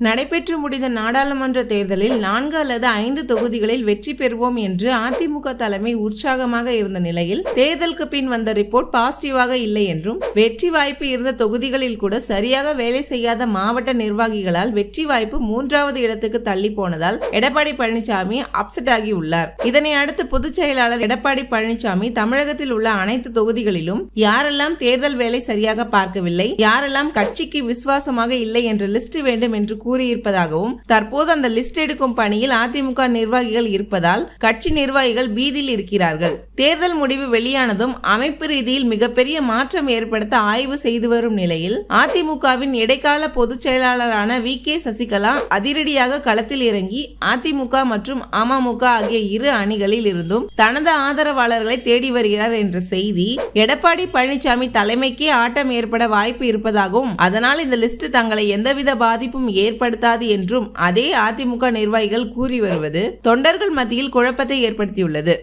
நடைபெற்று முடிந்த நாடாளுமன்ற தேர்தலில் 4 அல்லது 5 தொகுதிகளில் வெற்றி பெறுவோம் என்று அதிமுக தலைமை உற்சாகமாக இருந்த நிலையில் தேர்தலுக்கு பின் வந்த ரிப்போர்ட் பாசிட்டிவாக இல்லை என்றும், வெற்றி வாய்ப்பு இருந்த தொகுதிகளில் கூட சரியாக வேலை செய்யாத மாவட்ட நிர்வாகிகளால் வெற்றி வாய்ப்பு 3வது இடத்துக்கு தள்ளி போனதால் எடப்பாடி பழனிசாமி அப்செட் ஆகி உள்ளார். இதனை அடுத்து பொதுச் செயலாளர் எடப்பாடி பழனிசாமி தமிழகத்தில் உள்ள அனைத்து தொகுதிகளிலும் யாரெல்லாம் தேர்தல் வேலை சரியாக பார்க்கவில்லை, யாரெல்லாம் கட்சிக்கு விசுவாசமாக இல்லை என்ற லிஸ்ட் வேண்டும் என்று கூறியிருப்பதாகவும், தற்போது அந்த லிஸ்ட் எடுக்கும் பணியில் அதிமுக நிர்வாகிகள் இருப்பதால் கட்சி நிர்வாகிகள் பீதியில் இருக்கிறார்கள். தேர்தல் முடிவு வெளியானதும் அமைப்பு ரீதியில் மிகப்பெரிய மாற்றம் ஏற்படுத்த ஆய்வு செய்து வரும் நிலையில் அதிமுகவின் இடைக்கால பொதுச் செயலாளரான வி.கே. சசிகலா அதிரடியாக களத்தில் இறங்கி அதிமுக மற்றும் அமமுக ஆகிய இரு அணிகளில் இருந்தும் தனது ஆதரவாளர்களை தேடி வருகிறார் என்ற செய்தி எடப்பாடி பழனிசாமி தலைமைக்கே ஆட்டம் ஏற்பட வாய்ப்பு இருப்பதாகவும், அதனால் இந்த லிஸ்ட் தங்களை எந்தவித பாதிப்பும் ஏற்படுத்தாது என்றும் அதே அதிமுக நிர்வாகிகள் கூறி வருவது தொண்டர்கள் மத்தியில் குழப்பத்தை ஏற்படுத்தியுள்ளது.